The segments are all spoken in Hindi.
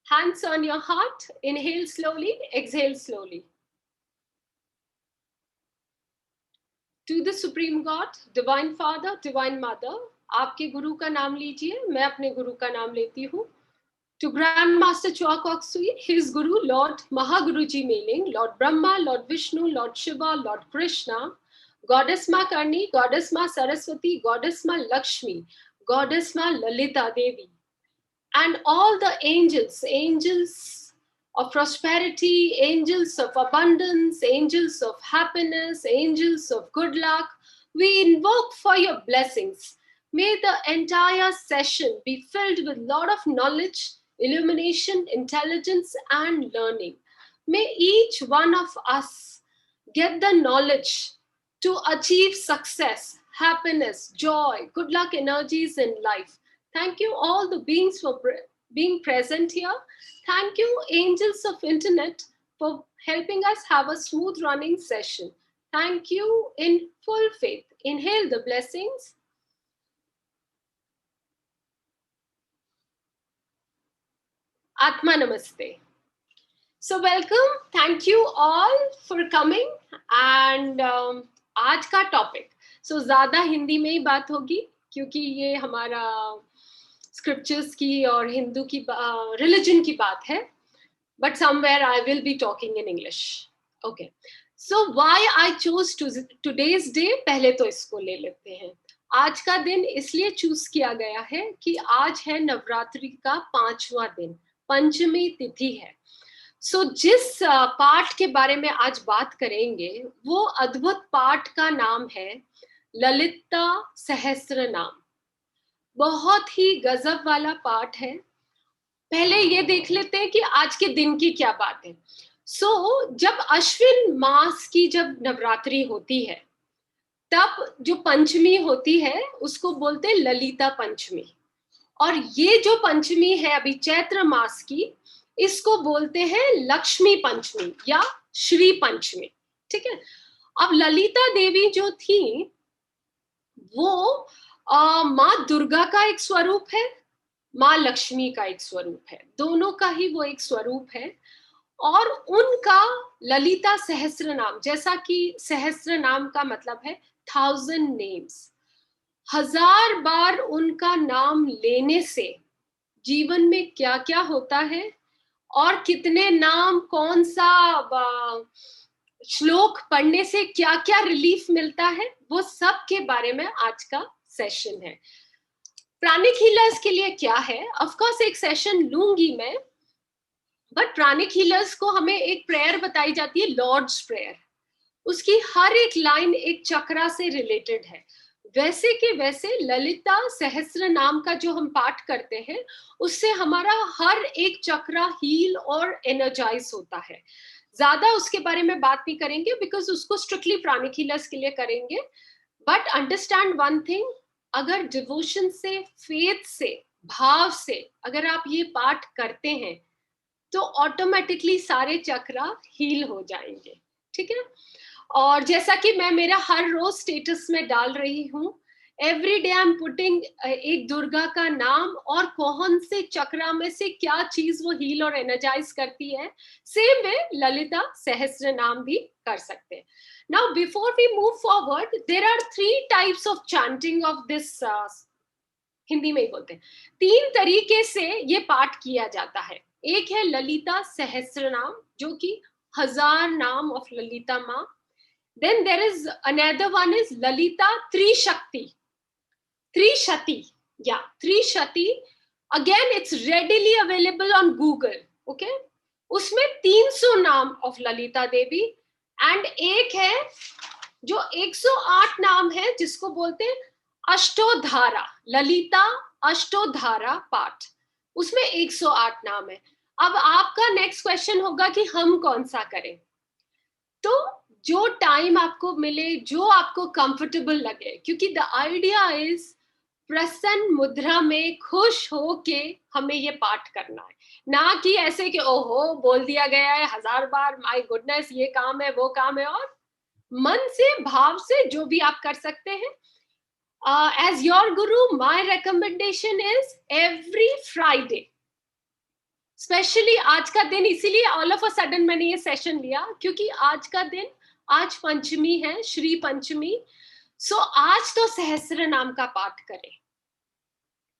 Hands on your heart. Inhale slowly, exhale slowly. To the Supreme God, Divine Father, Divine Mother, आपके गुरु का नाम लीजिए, मैं अपने गुरु का नाम लेती हूँ. To Grandmaster Chua Kok Sui, his Guru, Lord Mahaguruji Meling, Lord Brahma, Lord Vishnu, Lord Shiva, Lord Krishna, Goddess Ma Karni, Goddess Ma Saraswati, Goddess Ma Lakshmi, Goddess Ma Lalita Devi, and all the angels, angels of prosperity, angels of abundance, angels of happiness, angels of good luck, we invoke for your blessings. May the entire session be filled with a lot of knowledge, illumination, intelligence, and learning. May each one of us get the knowledge to achieve success, happiness, joy, good luck energies in life. Thank you all the beings for being present here. Thank you, angels of internet, for helping us have a smooth running session. Thank you in full faith. Inhale the blessings. Atma Namaste. So welcome. Thank you all for coming. And आज का टॉपिक ज़्यादा हिंदी में ही बात होगी क्योंकि ये हमारा स्क्रिप्चर्स की और हिंदू की रिलीजन की बात है. But somewhere I will be talking in English. Okay. So why I chose today's day? पहले तो इसको ले लेते हैं. आज का दिन इसलिए चूज किया गया है कि आज है नवरात्रि का 5वां दिन, पंचमी तिथि है. सो जिस पाठ के बारे में आज बात करेंगे वो अद्भुत पाठ का नाम है ललिता सहस्त्र नाम. बहुत ही गजब वाला पाठ है. पहले ये देख लेते हैं कि आज के दिन की क्या बात है. जब अश्विन मास की जब नवरात्रि होती है तब जो पंचमी होती है उसको बोलते हैं ललिता पंचमी. और ये जो पंचमी है अभी चैत्र मास की, इसको बोलते हैं लक्ष्मी पंचमी या श्री पंचमी. ठीक है. अब ललिता देवी जो थी वो माँ दुर्गा का एक स्वरूप है, माँ लक्ष्मी का एक स्वरूप है. दोनों का ही वो एक स्वरूप है. और उनका ललिता सहस्त्र नाम, जैसा कि सहस्त्र नाम का मतलब है 1000 नेम्स, 1000 बार उनका नाम लेने से जीवन में क्या क्या होता है और कितने नाम, कौन सा श्लोक पढ़ने से क्या क्या रिलीफ मिलता है, वो सब के बारे में आज का सेशन है. प्राणिक हीलर्स के लिए क्या है, ऑफ कोर्स एक सेशन लूंगी मैं, बट प्राणिक हीलर्स को हमें एक प्रेयर बताई जाती है, लॉर्ड्स प्रेयर. उसकी हर एक लाइन एक चक्रा से रिलेटेड है. वैसे के वैसे ललिता सहस्त्र नाम का जो हम पाठ करते हैं उससे हमारा हर एक चक्रा हील और एनर्जाइज होता है. ज्यादा उसके बारे में बात नहीं करेंगे बिकॉज उसको स्ट्रिक्टली प्राणिक हीलर्स के लिए करेंगे. बट अंडरस्टैंड वन थिंग, अगर डिवोशन से, फेथ से, भाव से अगर आप ये पाठ करते हैं तो ऑटोमेटिकली सारे चक्रा हील हो जाएंगे. ठीक है. और जैसा कि मैं मेरा हर रोज स्टेटस में डाल रही हूँ, every day I am putting एक दुर्गा का नाम और कौन से चक्रा में से क्या चीज वो हील और एनर्जाइज करती है, सेम वे ललिता सहस्त्र नाम भी कर सकते हैं. Now before we move forward, there are 3 types of chanting of this, Hindi में ही बोलते हैं. 3 तरीके से ये पाठ किया जाता है. एक है ललिता सहस्त्र नाम जो कि 1000 नाम ऑफ ललिता माँ. Then there is another one is Lalita Trishakti. Trishati. Yeah, Trishati. Again, it's readily available on Google. Okay? उसमें 300 नाम of Lalita Devi and एक है जो 108 नाम है जिसको बोलते हैं अष्टोधारा, ललिता अष्टोधारा पाठ. उसमें 108 नाम है. अब आपका नेक्स्ट क्वेश्चन होगा कि हम कौन सा करें. तो जो टाइम आपको मिले, जो आपको कंफर्टेबल लगे, क्योंकि द आइडिया इज प्रसन्न मुद्रा में खुश हो के हमें ये पाठ करना है, ना कि ऐसे कि ओहो बोल दिया गया है 1000 बार, माय गुडनेस ये काम है वो काम है. और मन से, भाव से जो भी आप कर सकते हैं. As your Guru my recommendation is every Friday specially आज का दिन, इसीलिए ऑल ऑफ अ सडन मैंने ये सेशन लिया, क्योंकि आज का दिन, आज पंचमी है, श्री पंचमी। सो आज तो सहस्त्र नाम का पाठ करें।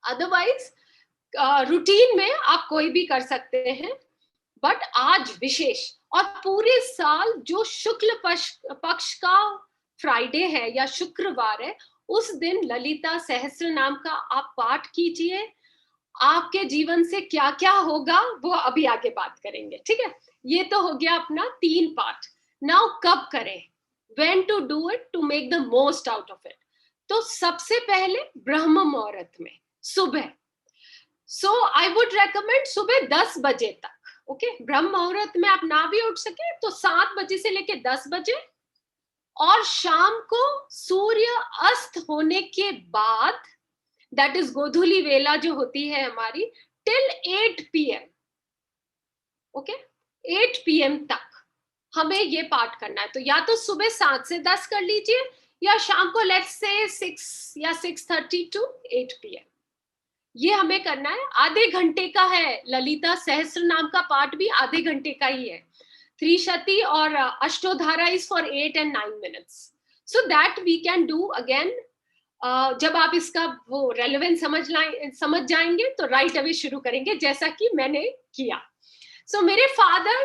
अदरवाइज रूटीन में आप कोई भी कर सकते हैं, बट आज विशेष। और पूरे साल जो शुक्ल पक्ष का फ्राइडे है या शुक्रवार है, उस दिन ललिता सहस्त्र नाम का आप पाठ कीजिए। आपके जीवन से क्या क्या होगा वो अभी आगे बात करेंगे, ठीक है। ये तो हो गया अपना 3 पार्ट। नाउ कब करें, when to do it to make the most out of it. तो सबसे पहले ब्रह्म मुहूर्त में, सुबह। सो आई वुड रेकमेंड सुबह 10 बजे तक। ओके, ब्रह्म मुहूर्त में आप ना भी उठ सके तो 7 बजे से लेके 10 बजे, और शाम को सूर्य अस्त होने के बाद, दैट इज गोधूली वेला जो होती है हमारी, टिल 8 PM। ओके, 8 PM तक हमें ये पाठ करना है। तो या तो सुबह 7 से 10 कर लीजिए, या शाम को लेट्स से 6 या 6:30 to 8 PM। ये हमें करना है। आधे घंटे का है। ललिता सहस्त्र नाम का पाठ भी आधे घंटे का ही है। त्रिशती और Ashtottara is for 8 and 9 minutes, so that we can do again. जब आप इसका वो रेलेवेंस समझ जाएंगे तो राइट अवे शुरू करेंगे, जैसा कि मैंने किया। सो मेरे father,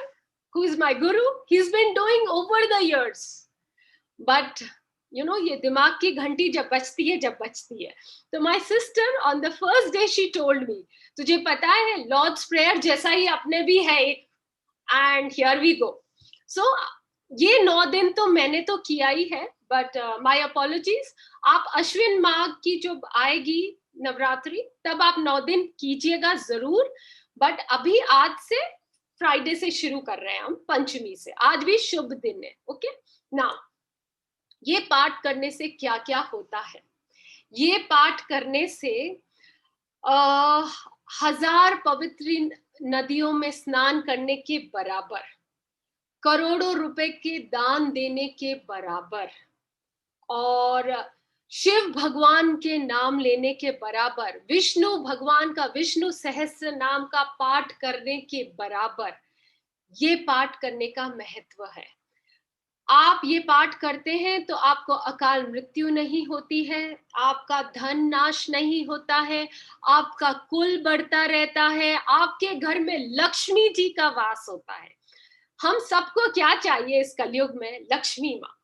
who is my guru, he is been doing over the years, but ये दिमाग की घंटी जब बजती है। तो my sister on the first day she told me, तुझे पता है लॉर्ड्स प्रेयर जैसा ही अपने भी है एक, and here we go. So ये 9 दिन तो मैंने तो किया ही है, बट माय अपॉलॉजीज। आप अश्विन माह की जो आएगी नवरात्रि, तब आप 9 दिन कीजिएगा जरूर। बट अभी आज से फ्राइडे से शुरू कर रहे हैं हम, पंचमी से। आज भी शुभ दिन है। ओके, नाउ ये पाठ करने से क्या क्या होता है। ये पाठ करने से 1000 पवित्र नदियों में स्नान करने के बराबर, करोड़ों रुपए के दान देने के बराबर, और शिव भगवान के नाम लेने के बराबर, विष्णु भगवान का विष्णु सहस्त्र नाम का पाठ करने के बराबर ये पाठ करने का महत्व है। आप ये पाठ करते हैं तो आपको अकाल मृत्यु नहीं होती है, आपका धन नाश नहीं होता है, आपका कुल बढ़ता रहता है, आपके घर में लक्ष्मी जी का वास होता है। हम सबको क्या चाहिए इस कलयुग में? लक्ष्मी माँ।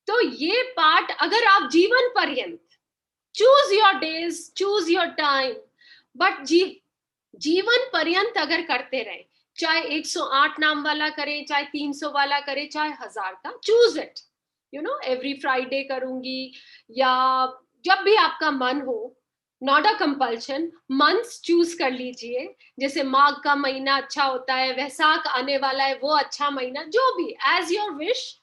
तो ये पाठ अगर आप जीवन पर्यंत, choose your days, choose your time, but जीवन पर्यंत अगर करते रहे, चाहे 108 नाम वाला करें, चाहे 300 वाला करें, चाहे 1000 का, चूज इट। एवरी फ्राइडे करूंगी, या जब भी आपका मन हो, not a compulsion. Months choose कर लीजिए, जैसे माघ का महीना अच्छा होता है, वैसाख आने वाला है वो अच्छा महीना, जो भी, as your wish,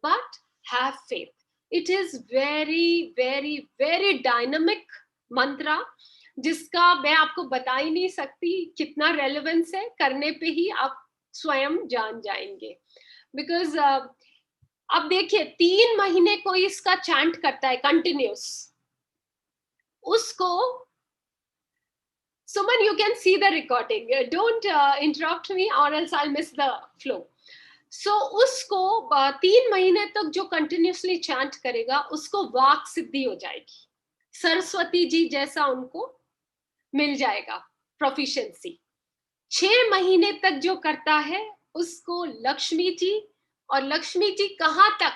but have faith. It is very very very dynamic mantra, जिसका मैं आपको बता ही नहीं सकती कितना रेलेवेंस है। करने पे ही आप स्वयं जान जाएंगे। बिकॉज अब देखिए, 3 महीने कोई इसका चैंट करता है कंटिन्यूस, उसको, Suman you can see the recording, don't interrupt me or else I miss the flow. So उसको 3 महीने तक जो कंटिन्यूसली चैंट करेगा, उसको वाक सिद्धि हो जाएगी, सरस्वती जी जैसा उनको मिल जाएगा प्रोफिशिएंसी। 6 महीने तक जो करता है उसको लक्ष्मी जी, और लक्ष्मी जी कहां तक?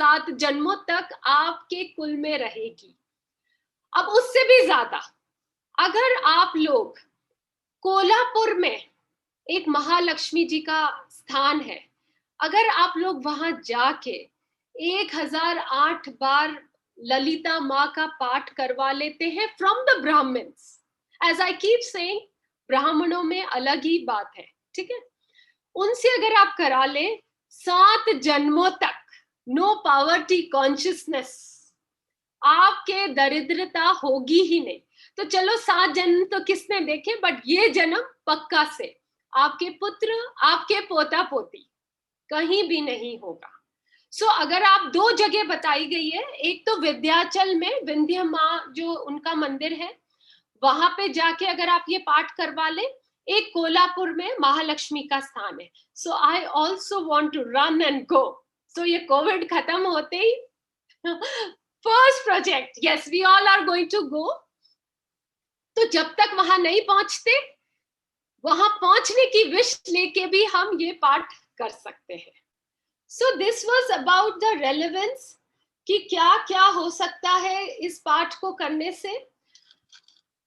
7 जन्मों तक आपके कुल में रहेगी। अब उससे भी ज्यादा, अगर आप लोग कोल्हापुर में एक महालक्ष्मी जी का स्थान है, अगर आप लोग वहां जाके 1008 बार ललिता माँ का पाठ करवा लेते हैं from the Brahmins, as I keep saying, ब्राह्मणों में अलग ही बात है, ठीक है, उनसे अगर आप करा ले 7 जन्मों तक, नो पॉवर्टी कॉन्शियसनेस, आपके दरिद्रता होगी ही नहीं। तो चलो 7 जन्म तो किसने देखे, बट ये जन्म पक्का से आपके पुत्र, आपके पोता पोती कहीं भी नहीं होगा। सो अगर आप 2 जगह बताई गई है, एक तो विंध्याचल में विंध्य माँ जो उनका मंदिर है, वहां पे जाके अगर आप ये पाठ करवा ले, एक कोल्हापुर में महालक्ष्मी का स्थान है. So I also want to run and go. So ये कोविड खत्म होते ही first project, yes we all are going to go. तो जब तक वहां नहीं पहुंचते, वहां पहुंचने की विश लेके भी हम ये पाठ कर सकते हैं. So this was about the relevance कि क्या क्या हो सकता है इस पाठ को करने से.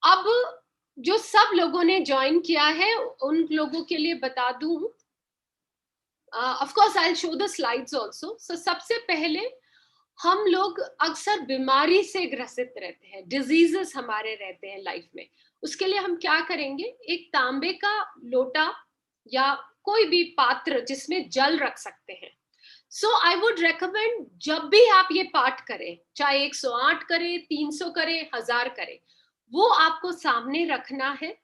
अब जो सब लोगों ने ज्वाइन किया है उन लोगों के लिए बता दूं, of course I will show the slides also. So सबसे पहले हम लोग अक्सर बीमारी से ग्रसित रहते हैं, डिजीजेस हमारे रहते हैं लाइफ में. उसके लिए हम क्या करेंगे, एक तांबे का लोटा या कोई भी पात्र जिसमें जल रख सकते हैं. सो आई वुड रेकमेंड जब भी आप ये पाठ करें, चाहे 108 करें, 300 करें, 1000 करें, वो आपको सामने रखना है.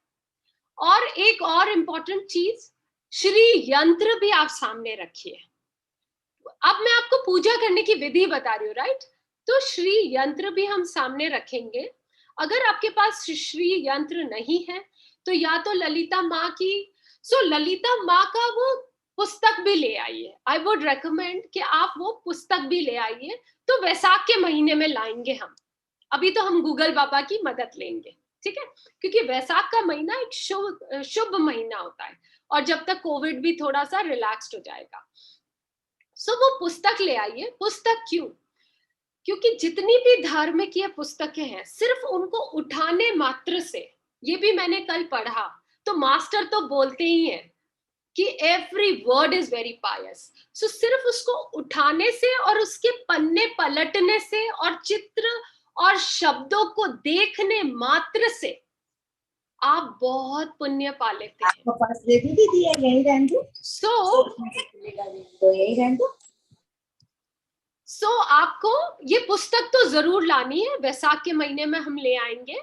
और एक और इम्पोर्टेंट चीज, श्री यंत्र भी आप सामने रखिए. अब मैं आपको पूजा करने की विधि बता रही हूँ, राइट. तो श्री यंत्र भी हम सामने रखेंगे. अगर आपके पास श्री यंत्र नहीं है तो या तो ललिता माँ की, ललिता माँ का वो पुस्तक भी ले आइए. आई वुड रेकमेंड कि आप वो पुस्तक भी ले आइए. तो वैसाख के महीने में लाएंगे हम. अभी तो हम गूगल बाबा की मदद लेंगे, ठीक है, क्योंकि वैसाख का महीना एक शुभ महीना होता है और जब तक कोविड भी थोड़ा सा रिलैक्स्ड हो जाएगा. सो वो पुस्तक ले आइए. पुस्तक क्यों? क्योंकि जितनी भी धार्मिक ये पुस्तकें हैं, सिर्फ उनको उठाने मात्र से, ये भी मैंने कल पढ़ा, तो मास्टर तो बोलते ही हैं कि every word is very pious. So सिर्फ उसको उठाने से और उसके पन्ने पलटने से और चित्र और शब्दों को देखने मात्र से आप बहुत पुण्य पा लेते हैं. आपको पास दे दी दीदी, यही रहने दो. यही रहने दो. आपको ये पुस्तक तो जरूर लानी है. वैसाख के महीने में हम ले आएंगे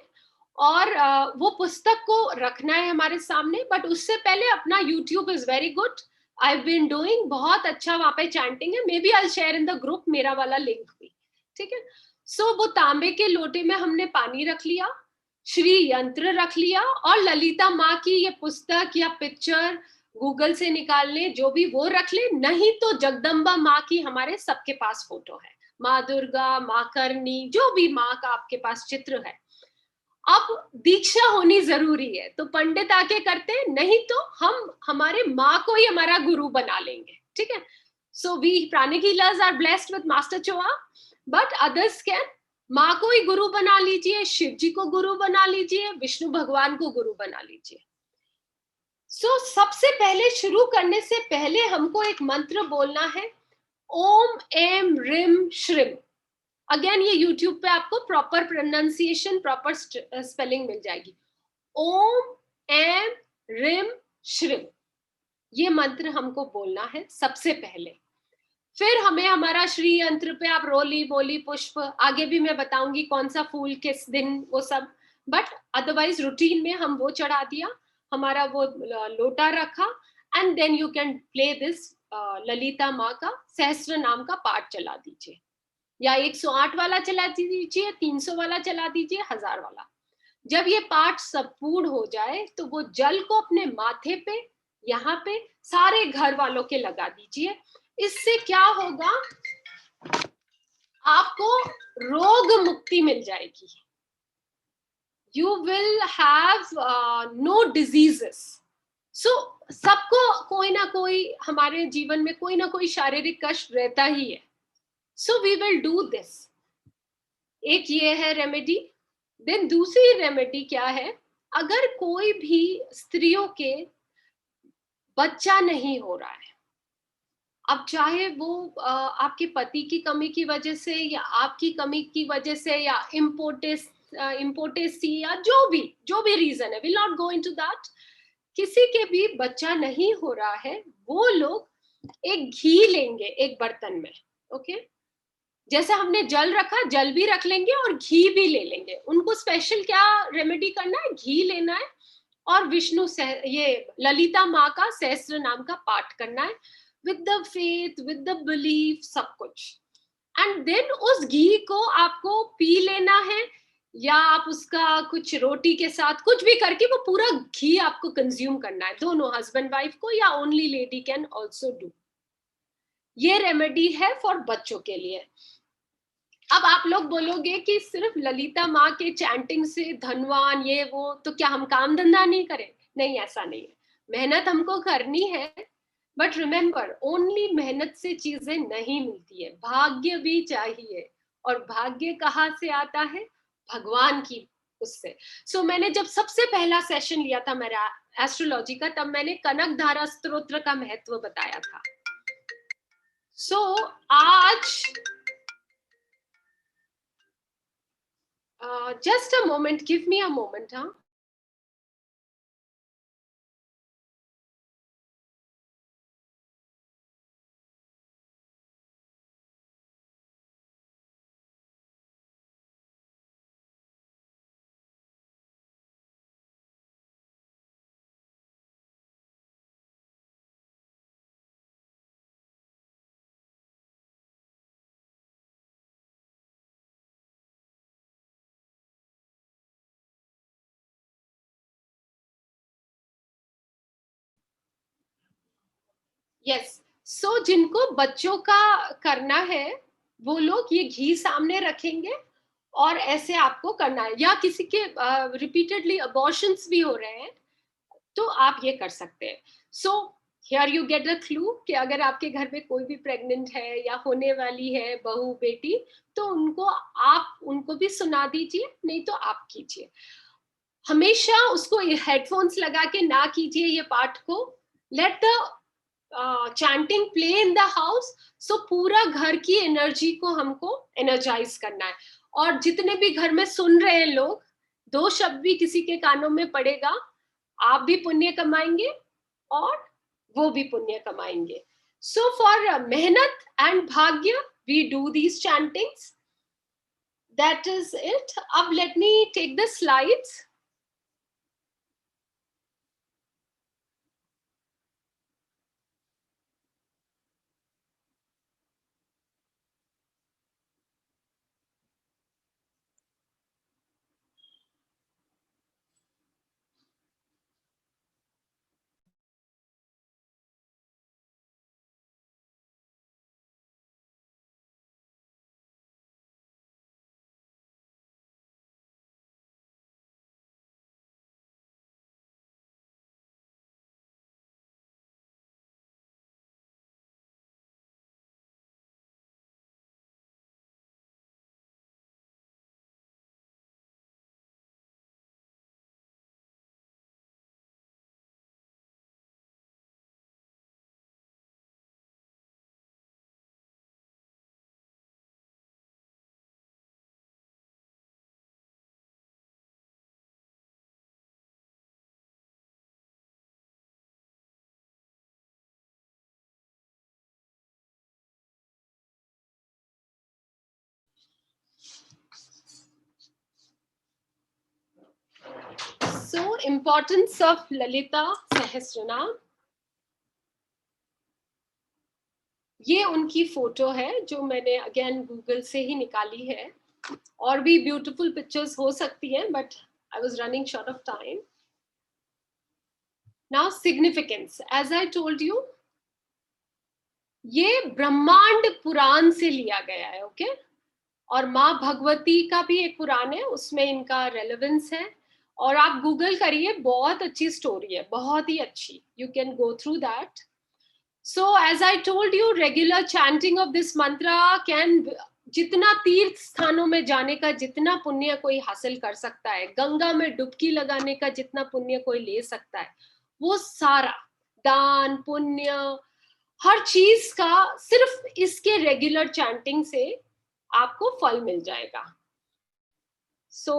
और वो पुस्तक को रखना है हमारे सामने. बट उससे पहले अपना YouTube is very good. I have been doing, बहुत अच्छा वहां पे चैंटिंग है. Maybe I share in the group मेरा वाला लिंक भी, ठीक है. वो तांबे के लोटे में हमने पानी रख लिया, श्री यंत्र रख लिया और ललिता माँ की ये पुस्तक या पिक्चर गूगल से निकाल ले, जो भी वो रख ले. नहीं तो जगदम्बा माँ की हमारे सबके पास फोटो है, माँ दुर्गा, माँ करनी, जो भी माँ का आपके पास चित्र है. अब दीक्षा होनी जरूरी है तो पंडित आके करते हैं, नहीं तो हम हमारे माँ को ही हमारा गुरु बना लेंगे, ठीक है. So we pranic healers are blessed with master Choa, but others can. माँ को ही गुरु बना लीजिए, शिव जी को गुरु बना लीजिए, विष्णु भगवान को गुरु बना लीजिए. सबसे पहले शुरू करने से पहले हमको एक मंत्र बोलना है, ओम एम रिम श्रिम. अगेन ये YouTube पे आपको प्रॉपर प्रोनाउंसिएशन, प्रॉपर स्पेलिंग मिल जाएगी. ओम एम रिम श्रिम, ये मंत्र हमको बोलना है सबसे पहले. फिर हमें हमारा श्री यंत्र पे आप रोली बोली पुष्प, आगे भी मैं बताऊंगी कौन सा फूल किस दिन, वो सब. बट अदरवाइज रूटीन में हम वो चढ़ा दिया, हमारा वो लोटा रखा, and then you can play this Lalita माँ का सहस्त्र नाम का पाठ चला दीजिए, या 108 वाला चला दीजिए, 300 वाला चला दीजिए, 1000 वाला. जब ये पाठ संपूर्ण हो जाए तो वो जल को अपने माथे पे, यहाँ पे सारे घर वालों के लगा दीजिए. इससे क्या होगा, आपको रोग मुक्ति मिल जाएगी. You will have no diseases. सबको कोई ना कोई हमारे जीवन में कोई ना कोई शारीरिक कष्ट रहता ही है. So we will do this. एक ये है रेमेडी. देन दूसरी रेमेडी क्या है, अगर कोई भी स्त्रियों के बच्चा नहीं हो रहा है, अब चाहे वो आपके पति की कमी की वजह से या आपकी कमी की वजह से या इम्पोर्टेसी या जो भी रीजन है, will not go into that. किसी के भी बच्चा नहीं हो रहा है, वो लोग एक घी लेंगे एक बर्तन में, ओके. जैसे हमने जल रखा, जल भी रख लेंगे और घी भी ले लेंगे. उनको स्पेशल क्या रेमेडी करना है, घी लेना है और विष्णु ये ललिता माँ का सहस्त्र नाम का पाठ करना है, with the faith, with the belief, सब कुछ. एंड देन उस घी को आपको पी लेना है या आप उसका कुछ रोटी के साथ कुछ भी करके वो पूरा घी आपको कंज्यूम करना है, दोनों हस्बैंड वाइफ को, या only lady can also do. ये रेमेडी है फॉर बच्चों के लिए। अब आप लोग बोलोगे कि सिर्फ ललिता माँ के चैंटिंग से धनवान ये वो, तो क्या हम काम धंधा नहीं करें? नहीं, ऐसा नहीं है, मेहनत हमको करनी है, बट रिमेम्बर ओनली मेहनत से चीजें नहीं मिलती है, भाग्य भी चाहिए। और भाग्य कहाँ से आता है? भगवान की उससे। सो मैंने जब सबसे पहला सेशन लिया था मेरा एस्ट्रोलॉजी का, तब मैंने कनक धारा स्तोत्र का महत्व बताया था। सो आज just a moment, give me a moment, huh? Yes. So जिनको बच्चों का करना है वो लोग ये घी सामने रखेंगे और ऐसे आपको करना है, या किसी के रिपीटेडली अबॉर्शंस भी हो रहे हैं तो आप ये कर सकते हैं। So here you get a clue कि अगर आपके घर में कोई भी प्रेग्नेंट है या होने वाली है बहू बेटी, तो उनको आप उनको भी सुना दीजिए, नहीं तो आप कीजिए। हमेशा उसको हेडफोन्स लगा के ना कीजिए ये पाठ को। Let the chanting play in the house. So पूरा घर की एनर्जी को हमको एनर्जाइज करना है। और जितने भी घर में सुन रहे हैं लोग, दो शब्द भी किसी के कानों में पड़ेगा, आप भी पुण्य कमाएंगे और वो भी पुण्य कमाएंगे। सो फॉर मेहनत एंड भाग्य we do these chantings. That is it. अब let me take the slides. So, importance of Lalita Sahasranam. ये उनकी फोटो है जो मैंने अगेन गूगल से ही निकाली है, और भी ब्यूटीफुल पिक्चर्स हो सकती हैं, but I was running short of time. Now significance, as I told you, ये ब्रह्मांड पुराण से लिया गया है, ओके और माँ भगवती का भी एक पुराण है, उसमें इनका रेलेवेंस है। और आप गूगल करिए, बहुत अच्छी स्टोरी है, बहुत ही अच्छी, you can go through that. So as I told you, regular chanting of this mantra can, जितना तीर्थ स्थानों में जाने का जितना पुण्य कोई हासिल कर सकता है, गंगा में डुबकी लगाने का जितना पुण्य कोई ले सकता है, वो सारा दान पुण्य हर चीज का सिर्फ इसके रेगुलर चैंटिंग से आपको फल मिल जाएगा। So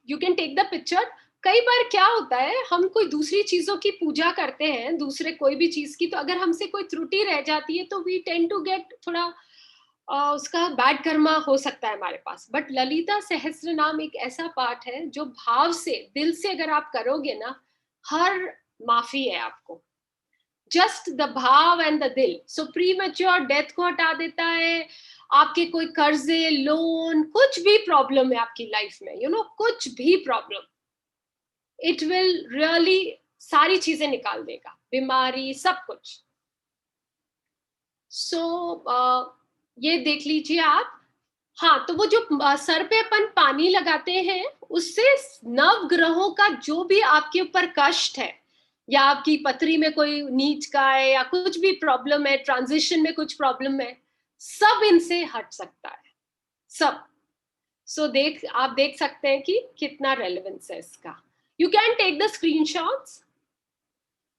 you can take the picture. कई बार क्या होता है, हम कोई दूसरी चीजों की पूजा करते हैं, दूसरे कोई भी चीज की, तो अगर हमसे कोई त्रुटि रह जाती है तो वी टेंड टू गेट थोड़ा उसका बैड कर्मा हो सकता है हमारे पास। बट ललिता सहस्त्र नाम एक ऐसा पाठ है जो भाव से, दिल से अगर आप करोगे ना, हर माफी है आपको। जस्ट द भाव एंड द दिल। सो प्री मैच्योर डेथ को हटा देता है, आपके कोई कर्जे, लोन, कुछ भी प्रॉब्लम है आपकी लाइफ में, कुछ भी प्रॉब्लम, इट विल रियली सारी चीजें निकाल देगा, बीमारी, सब कुछ. सो ये देख लीजिए आप. हाँ, तो वो जो सर पे अपन पानी लगाते हैं, उससे नव ग्रहों का जो भी आपके ऊपर कष्ट है, या आपकी पथरी में कोई नीच का है, या कुछ भी प्रॉब्लम है, ट्रांजिशन में कुछ प्रॉब्लम है, सब इनसे हट सकता है, सब. सो आप देख सकते हैं कि कितना रेलेवेंस है इसका. You can take the screenshots.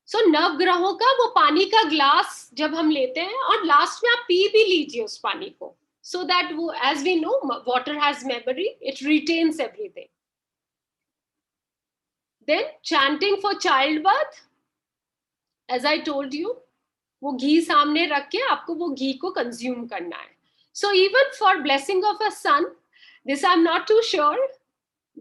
So नवग्रहों का वो पानी का ग्लास जब हम लेते हैं, और लास्ट में आप पी भी लीजिए उस पानी को, so that as we know, water has memory, it retains everything. Then chanting for childbirth, as I told you, वो घी सामने रख के आपको वो घी को कंज्यूम करना है. So even for blessing of a son, this I'm not too sure,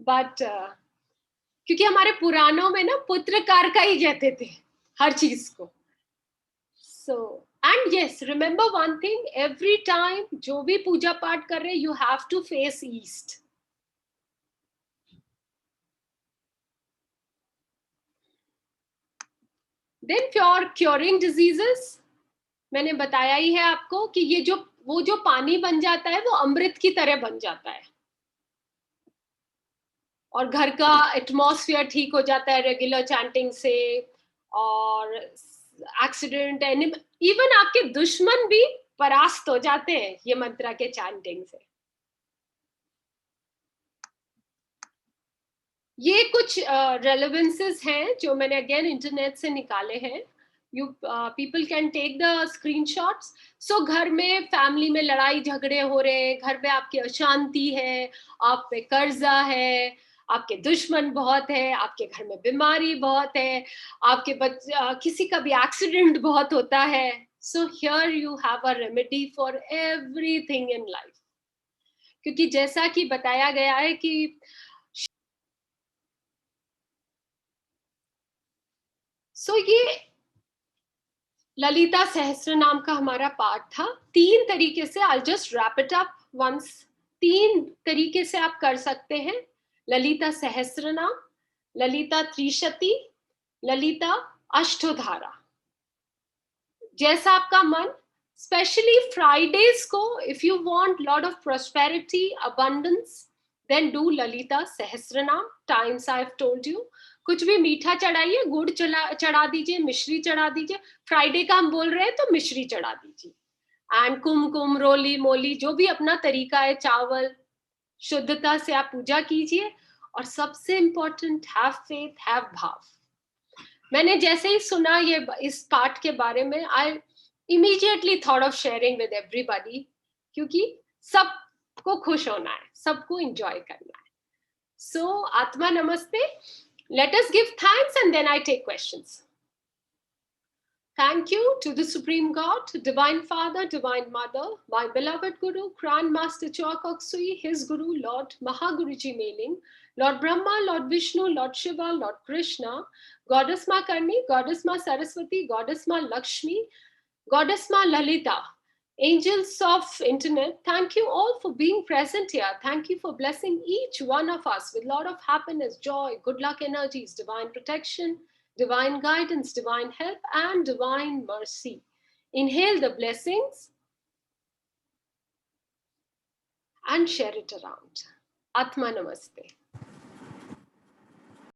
but क्योंकि हमारे पुराणों में ना पुत्रकार का ही कहते थे हर चीज को. So and yes, remember one thing, every time जो भी पूजा पाठ कर रहे, you have to face east. Then for curing diseases, मैंने बताया ही है आपको कि ये वो जो पानी बन जाता है, वो अमृत की तरह बन जाता है, और घर का एटमॉस्फेयर ठीक हो जाता है रेगुलर चैंटिंग से. और एक्सीडेंट, इवन आपके दुश्मन भी परास्त हो जाते हैं ये मंत्रा के चैंटिंग से. ये कुछ रेलेवेंसेस हैं जो मैंने अगेन इंटरनेट से निकाले हैं. You people can take the screenshots. So घर में, फैमिली में लड़ाई झगड़े हो रहे हैं, घर में आपकी अशांति है, आप पे कर्जा है, आपके दुश्मन बहुत है, आपके घर में बीमारी बहुत है, आपके किसी का भी एक्सीडेंट बहुत होता है. So here you have a remedy for everything in life. क्योंकि जैसा कि बताया गया है कि ये ललिता सहस्त्र नाम का हमारा पाठ था. 3 तरीके से, I just wrap it up once. 3 तरीके से आप कर सकते हैं. ललिता सहस्त्र नाम, ललिता त्रिशती, ललिता अष्टोधारा, जैसा आपका मन. स्पेशली फ्राइडेज को, if you want lot of prosperity, abundance, then do Lalita Sahasranama times I have told you. कुछ भी मीठा चढ़ाइए, गुड़ चढ़ा दीजिए, मिश्री चढ़ा दीजिए. फ्राइडे का हम बोल रहे हैं तो मिश्री चढ़ा दीजिए. एंड कुमकुम, रोली मोली, जो भी अपना तरीका है, चावल, शुद्धता से आप पूजा कीजिए. और सबसे इंपॉर्टेंट, हैव फेथ, हैव भाव. मैंने जैसे ही सुना ये इस पाठ के बारे में, I immediately thought of sharing with everybody, क्योंकि सबको खुश होना है, सबको एंजॉय करना है. सो आत्मा नमस्ते. Let us give thanks and then I take questions. Thank you to the Supreme God, Divine Father, Divine Mother, my beloved Guru, Grand Master Choa Kok Sui, his Guru, Lord Mahaguruji Mailing, Lord Brahma, Lord Vishnu, Lord Shiva, Lord Krishna, Goddess Ma Karni, Goddess Ma Saraswati, Goddess Ma Lakshmi, Goddess Ma Lalita, angels of internet, thank you all for being present here. Thank you for blessing each one of us with a lot of happiness, joy, good luck energies, divine protection, divine guidance, divine help, and divine mercy. Inhale the blessings and share it around. Atma Namaste.